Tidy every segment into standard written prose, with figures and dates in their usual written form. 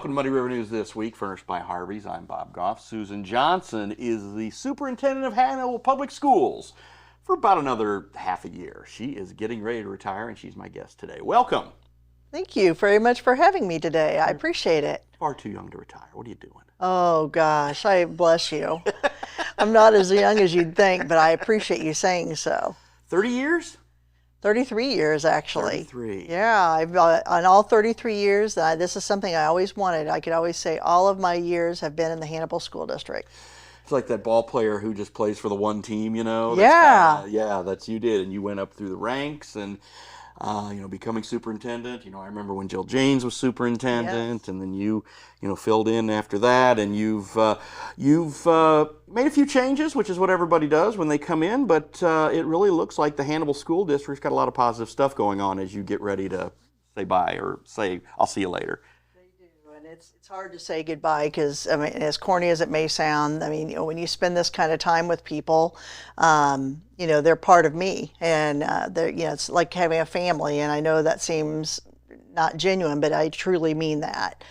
Welcome to Muddy River News this week, furnished by Harvey's. I'm Bob Gough. Susan Johnson is the superintendent of Hannibal Public Schools for about another half a year. She is getting ready to retire, and she's my guest today. Welcome. Thank you very much for having me today. I appreciate it. Far too young to retire. What are you doing? Oh gosh, I bless you. I'm not as young as you'd think, but I appreciate you saying so. 30 years? 33 years, actually. 33. Yeah, on all 33 years, this is something I always wanted. I could always say all of my years have been in the Hannibal School District. It's like that ball player who just plays for the one team, you know? Yeah. That's you did. And you went up through the ranks and, becoming superintendent. I remember when Jill Janes was superintendent, Yes. and then you filled in after that, and you've made a few changes, which is what everybody does when they come in, but it really looks like the Hannibal School District's got a lot of positive stuff going on as you get ready to say bye or say, I'll see you later. And it's hard to say goodbye because, I mean, as corny as it may sound, I mean, when you spend this kind of time with people, they're part of me, and it's like having a family. And I know that seems not genuine, but I truly mean that.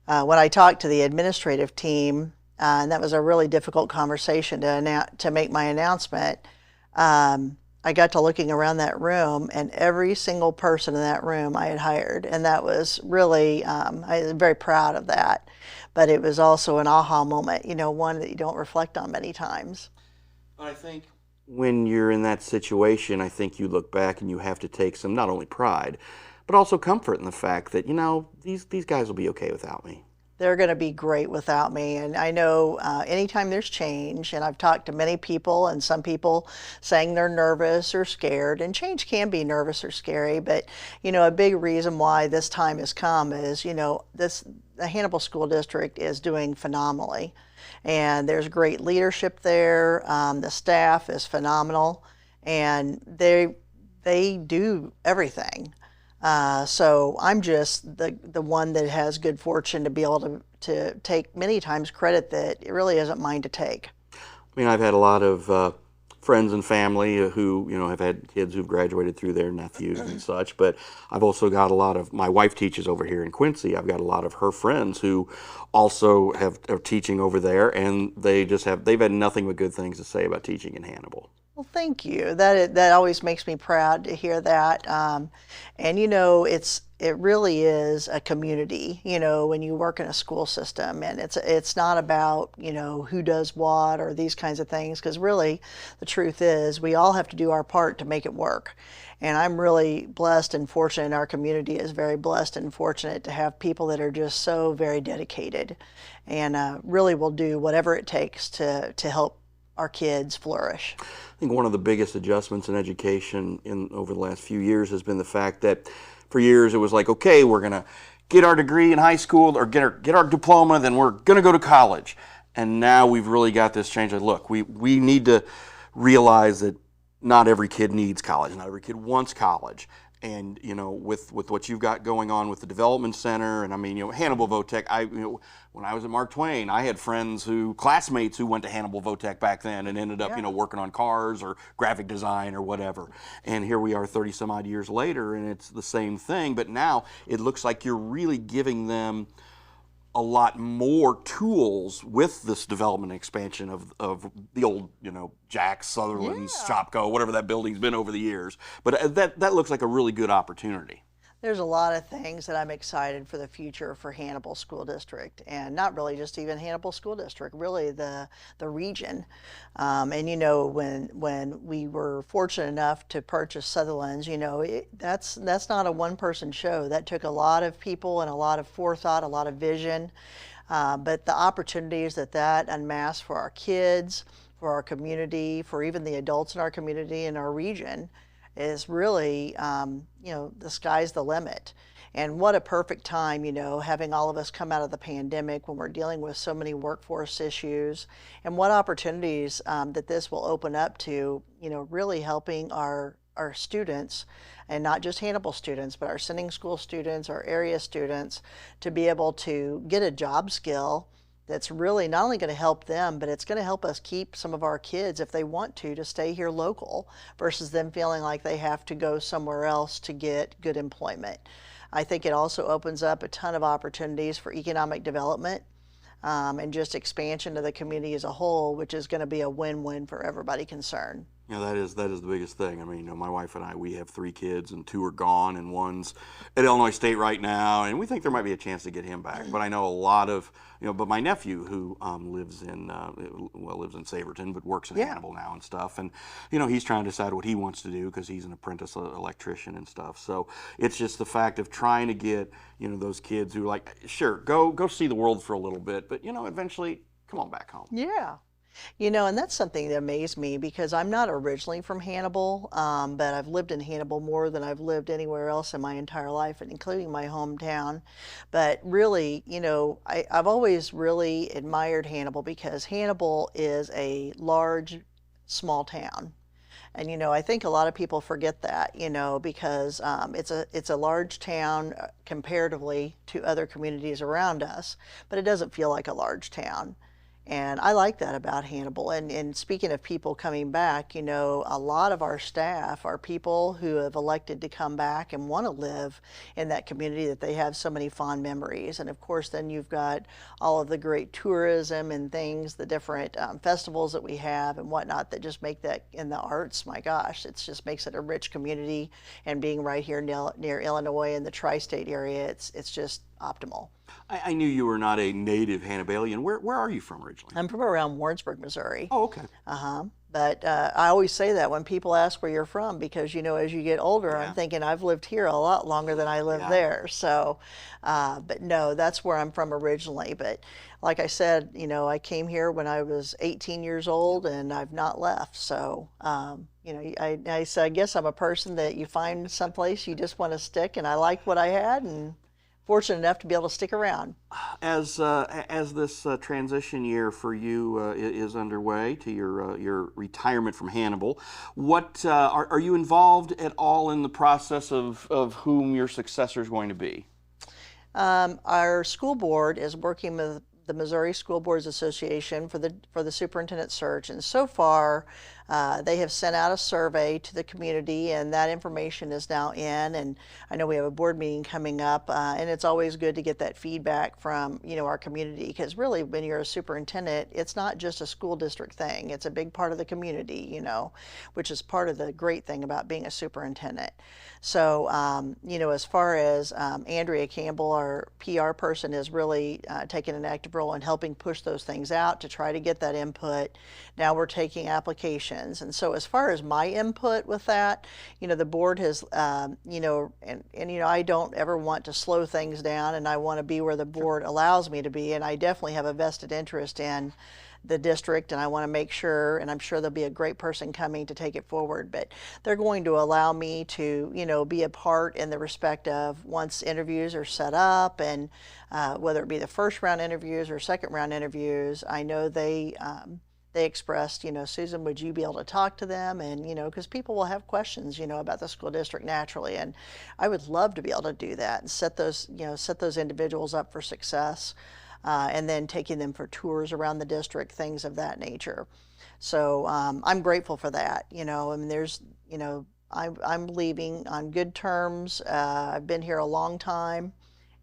When I talked to the administrative team, and that was a really difficult conversation to make my announcement. I got to looking around that room, and every single person in that room I had hired, and that was really, I was very proud of that. But it was also an aha moment, one that you don't reflect on many times. I think when you're in that situation, I think you look back and you have to take some, not only pride, but also comfort in the fact that, these guys will be okay without me. They're going to be great without me. And I know anytime there's change, and I've talked to many people, and some people saying they're nervous or scared, and change can be nervous or scary, but a big reason why this time has come is, the Hannibal School District is doing phenomenally. And there's great leadership there. The staff is phenomenal, and they do everything. So I'm just the one that has good fortune to be able to take many times credit that it really isn't mine to take. I mean, I've had a lot of friends and family who, have had kids who've graduated through their nephews and such, but I've also got a lot of, my wife teaches over here in Quincy. I've got a lot of her friends who also are teaching over there, and they've had nothing but good things to say about teaching in Hannibal. Well, thank you. That always makes me proud to hear that. And it really is a community. When you work in a school system, and it's not about who does what or these kinds of things, because really the truth is we all have to do our part to make it work. And I'm really blessed and fortunate. Our community is very blessed and fortunate to have people that are just so very dedicated, and really will do whatever it takes to help our kids flourish. I think one of the biggest adjustments in education over the last few years has been the fact that for years it was like, okay, we're going to get our degree in high school or get our diploma, then we're going to go to college. And now we've really got this change. Look, we need to realize that not every kid needs college. Not every kid wants college. And, with what you've got going on with the development center, and I mean, Hannibal Votech, when I was at Mark Twain, I had classmates who went to Hannibal Votech back then and ended up, working on cars or graphic design or whatever. And here we are 30 some odd years later, and it's the same thing. But now it looks like you're really giving them a lot more tools with this development expansion of the old, Jack Sutherland's Shopko, whatever that building's been over the years. But that looks like a really good opportunity. There's a lot of things that I'm excited for the future for Hannibal School District, and not really just even Hannibal School District, really the region. And when we were fortunate enough to purchase Sutherland's, that's not a one-person show. That took a lot of people and a lot of forethought, a lot of vision. But the opportunities that unmasked for our kids, for our community, for even the adults in our community and our region, is really, the sky's the limit. And what a perfect time, having all of us come out of the pandemic when we're dealing with so many workforce issues, and what opportunities that this will open up to, really helping our students, and not just Hannibal students, but our sending school students, our area students, to be able to get a job skill that's really not only going to help them, but it's going to help us keep some of our kids, if they want to stay here local, versus them feeling like they have to go somewhere else to get good employment. I think it also opens up a ton of opportunities for economic development, and just expansion of the community as a whole, which is going to be a win-win for everybody concerned. Yeah, that is the biggest thing. I mean, my wife and I, we have 3 kids, and 2 are gone, and one's at Illinois State right now, and we think there might be a chance to get him back. But I know a lot of, but my nephew who lives in Saverton, but works in Yeah. Hannibal now and stuff, and he's trying to decide what he wants to do because he's an apprentice electrician and stuff. So it's just the fact of trying to get those kids who are like, sure, go see the world for a little bit, but eventually come on back home. Yeah. And that's something that amazed me because I'm not originally from Hannibal, but I've lived in Hannibal more than I've lived anywhere else in my entire life, including my hometown. But really, I've always really admired Hannibal because Hannibal is a large, small town. And I think a lot of people forget that, because it's a large town comparatively to other communities around us, but it doesn't feel like a large town. And I like that about Hannibal. And speaking of people coming back, a lot of our staff are people who have elected to come back and want to live in that community that they have so many fond memories. And of course, then you've got all of the great tourism and things, the different festivals that we have and whatnot that just make that, in the arts, my gosh, it just makes it a rich community. And being right here near Illinois in the tri-state area, it's just optimal. I knew you were not a native Hannibalian. Where are you from originally? I'm from around Warrensburg, Missouri. Oh, okay. But I always say that when people ask where you're from, because as you get older, Yeah. I'm thinking I've lived here a lot longer than I lived there. So, but no, that's where I'm from originally. But like I said, I came here when I was 18 years old, and I've not left. So, I guess I'm a person that you find someplace you just want to stick, and I like what I had, and fortunate enough to be able to stick around. As this transition year for you is underway to your retirement from Hannibal, what are you involved at all in the process of whom your successor is going to be? Our school board is working with the Missouri School Boards Association for the superintendent search, and so far they have sent out a survey to the community, and that information is now in. And I know we have a board meeting coming up, and it's always good to get that feedback from our community, because really when you're a superintendent, it's not just a school district thing, it's a big part of the community, which is part of the great thing about being a superintendent. So as far as Andrea Campbell, our PR person, is really taking an active role in helping push those things out to try to get that input. Now we're taking applications. And so as far as my input with that, the board has, I don't ever want to slow things down, and I want to be where the board allows me to be. And I definitely have a vested interest in the district, and I want to make sure, and I'm sure there'll be a great person coming to take it forward, but they're going to allow me to, be a part in the respect of once interviews are set up, and whether it be the first round interviews or second round interviews. I know they expressed, Susan, would you be able to talk to them? And, because people will have questions, about the school district naturally. And I would love to be able to do that and set those individuals up for success, and then taking them for tours around the district, things of that nature. So I'm grateful for that. I'm leaving on good terms. I've been here a long time,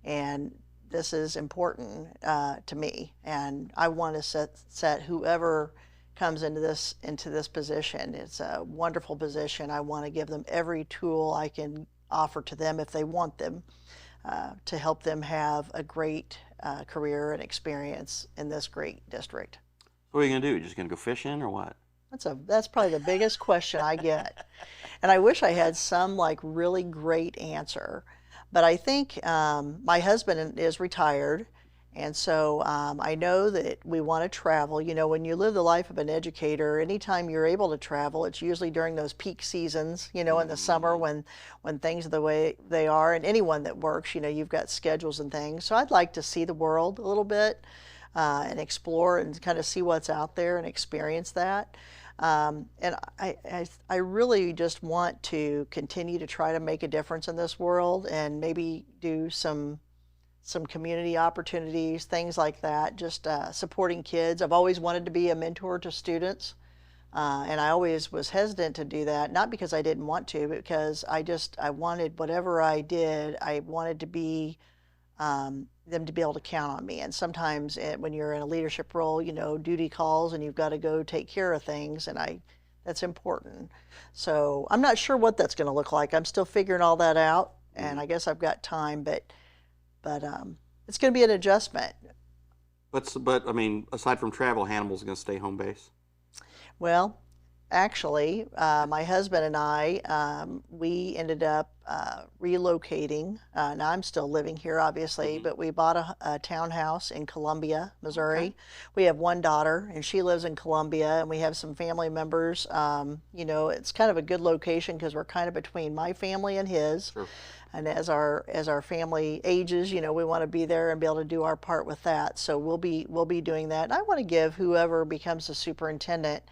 and this is important to me, and I want to set whoever comes into this position. It's a wonderful position. I want to give them every tool I can offer to them if they want them, to help them have a great career and experience in this great district. What are you going to do? Just going to go fishing or what? That's probably the biggest question I get, and I wish I had some really great answer. But I think my husband is retired, and so I know that we want to travel. When you live the life of an educator, anytime you're able to travel, it's usually during those peak seasons, in the summer when things are the way they are. And anyone that works, you've got schedules and things. So I'd like to see the world a little bit, and explore and kind of see what's out there and experience that. And I really just want to continue to try to make a difference in this world, and maybe do some community opportunities, things like that, just supporting kids. I've always wanted to be a mentor to students, And I always was hesitant to do that, not because I didn't want to, but because I wanted whatever I did, I wanted to be them to be able to count on me. And sometimes when you're in a leadership role, duty calls and you've got to go take care of things, and that's important. So I'm not sure what that's going to look like. I'm still figuring all that out, and I guess I've got time, but it's going to be an adjustment. But I mean, aside from travel, Hannibal's going to stay home base. Well, actually, my husband and I, we ended up relocating. Now I'm still living here, obviously, but we bought a townhouse in Columbia, Missouri. Okay. We have one daughter, and she lives in Columbia, and we have some family members. It's kind of a good location because we're kind of between my family and his. Sure. And as our family ages, we want to be there and be able to do our part with that. So we'll be doing that. And I want to give whoever becomes the superintendent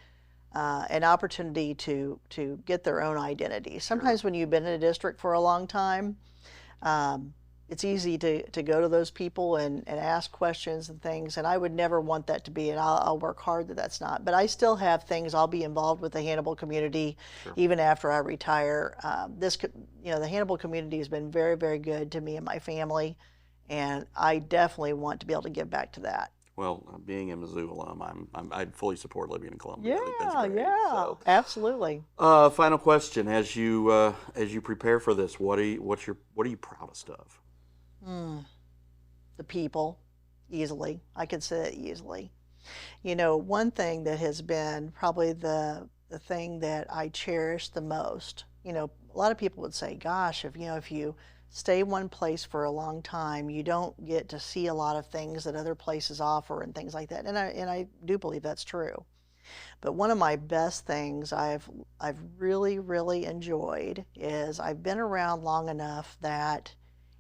an opportunity to get their own identity. Sometimes when you've been in a district for a long time, it's easy to go to those people and ask questions and things, and I would never want that to be, and I'll work hard that that's not. But I still have things. I'll be involved with the Hannibal community even after I retire. The Hannibal community has been very, very good to me and my family, and I definitely want to be able to give back to that. Well, being a Mizzou alum, I'd fully support living in Columbia. I think that's Yeah, great. yeah, So, absolutely. final question: as you prepare for this, what are you proudest of? The people, easily. I could say that easily. One thing that has been probably the thing that I cherish the most, a lot of people would say, gosh, if you stay one place for a long time, you don't get to see a lot of things that other places offer and things like that. And I do believe that's true. But one of my best things I've really, really enjoyed is I've been around long enough that,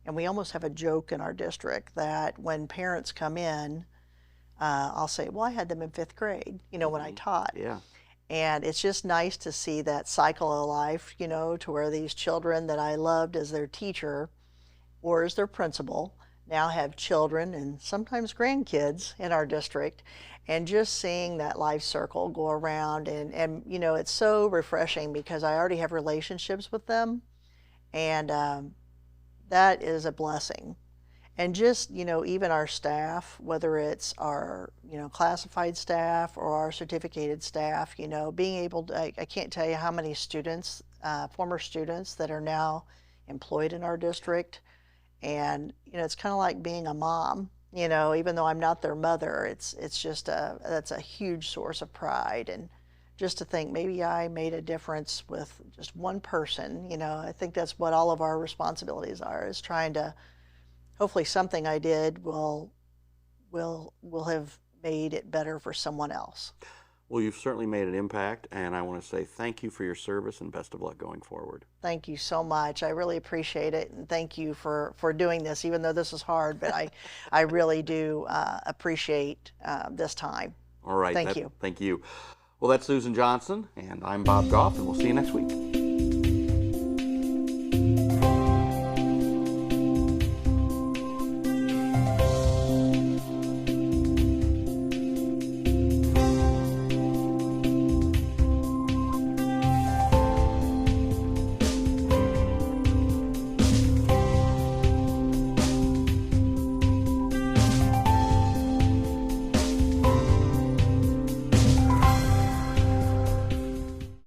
and we almost have a joke in our district that when parents come in, I'll say, well, I had them in 5th grade, when I taught. Yeah. And it's just nice to see that cycle of life, to where these children that I loved as their teacher or as their principal now have children and sometimes grandkids in our district, and just seeing that life circle go around. And it's so refreshing because I already have relationships with them, and that is a blessing. And just, even our staff, whether it's our, classified staff or our certificated staff, being able to, I can't tell you how many students, former students that are now employed in our district. And, it's kind of like being a mom, even though I'm not their mother, it's just that's a huge source of pride. And just to think maybe I made a difference with just one person, I think that's what all of our responsibilities are, is trying to, hopefully something I did will have made it better for someone else. Well, you've certainly made an impact, and I want to say thank you for your service and best of luck going forward. Thank you so much. I really appreciate it, and thank you for doing this, even though this is hard, but I really do appreciate this time. All right. Thank you. Thank you. Well, that's Susan Johnson, and I'm Bob Gough, and we'll see you next week.